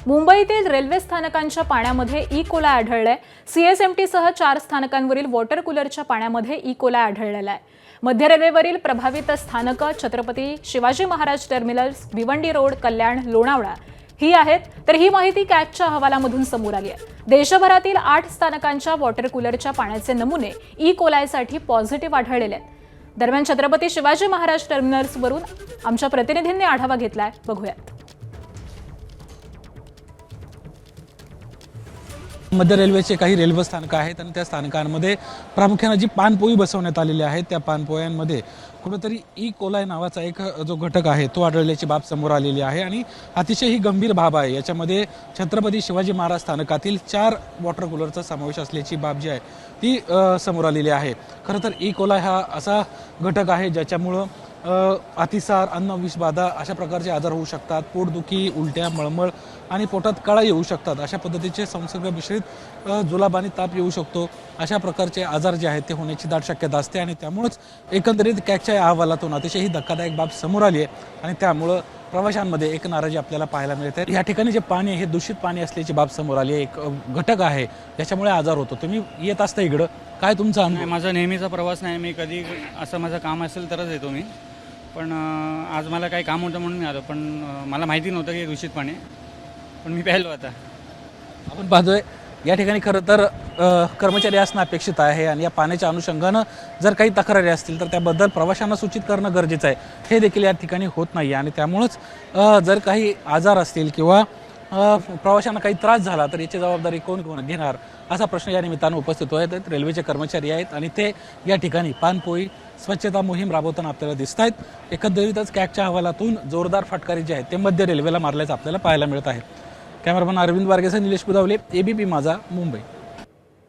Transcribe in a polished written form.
मुंबईतील रेल्वे स्थानकांच्या पाण्यामध्ये ई कोलाय आढळलाय। सीएसएमटी सह 4 स्थानकांवरील वॉटर कूलरच्या पाण्यामध्ये ई कोलाय आढळलेला आहे। मध्य रेल्वेवरील प्रभावित स्थानकं छत्रपती शिवाजी महाराज टर्मिनस, भिवंडी रोड, कल्याण, लोणावळा ही आहेत। तर ही माहिती कॅगच्या अहवालामधून समोर आली आहे। देशभरातील 8 स्थानकांच्या वॉटर कूलरच्या पाण्याचे नमुने ई कोलायसाठी पॉझिटिव्ह आढळलेले आहेत। दरम्यान छत्रपती शिवाजी महाराज टर्मिनसवरून आमच्या प्रतिनिधींनी आढावा घेतलाय, बघूयात। मध्य रेल्वेचे काही रेल्वे स्थानक आहेत आणि त्या स्थानकांमध्ये प्रामुख्याने जी पानपोई बसवण्यात आलेली आहे त्या पानपोयांमध्ये कुठेतरी ई कोलाय नावाचा एक जो घटक आहे तो आढळल्याची बाब समोर आलेली आहे आणि अतिशय ही गंभीर बाब आहे। याच्यामध्ये छत्रपती शिवाजी महाराज स्थानकातील 4 वॉटर कूलरचा समावेश असल्याची बाब जी आहे ती समोर आलेली आहे। खरं तर ई कोलाय हा असा घटक आहे ज्याच्यामुळं अतिसार, अन्न विषबाधा अशा प्रकारचे आजार होऊ शकतात। पोटदुखी, उलट्या, मळमळ आणि पोटात कळा येऊ शकतात। अशा पद्धतीचे संसर्ग मिश्रित जुलाब आणि ताप येऊ शकतो। अशा प्रकारचे आजार जे आहेत ते होण्याची दाट शक्यता असते आणि त्यामुळेच एकंदरीत कॅगच्या अहवालातून अतिशय ही धक्कादायक बाब समोर आली आहे आणि त्यामुळं प्रवाशांमध्ये एक नाराजी आपल्याला पाहायला मिळते। या ठिकाणी जे पाणी आहे हे दूषित पाणी असल्याची बाब समोर आली आहे। एक घटक आहे ज्याच्यामुळे आजार होतो। तुम्ही येत असता इकडं, काय तुमचा अनुभव? माझा नेहमीचा प्रवास नाही, मी कधी असं माझं काम असेल तरच येतो मी, पण आज मला काही काम होतं म्हणून मी आलो, पण मला माहिती नव्हतं की दूषित पाणी, पण मी प्यायलो आता। आपण पाहतोय या ठिकाणी खरं तर कर्मचारी असणं अपेक्षित आहे आणि या पाण्याच्या अनुषंगानं जर काही तक्रारी असतील तर त्याबद्दल प्रवाशांना सूचित करणं गरजेचं आहे। हे देखील या ठिकाणी होत नाही आणि त्यामुळंच जर काही आजार असतील किंवा प्रवाशांना काही त्रास झाला तर याची जबाबदारी कोण घेणार असा प्रश्न या निमित्तानं उपस्थित होत आहे। रेल्वेचे कर्मचारी आहेत आणि ते या ठिकाणी पानपोई स्वच्छता मोहीम राबवताना आपल्याला दिसत आहेत। एकंदरीतच कॅगच्या अहवालातून जोरदार फटकारी जे आहेत ते मध्य रेल्वेला मारल्याचं आपल्याला पाहायला मिळत आहे। कॅमेरामन अरविंद वारगेसह निलेश बुधावले, एबीपी माझा, मुंबई।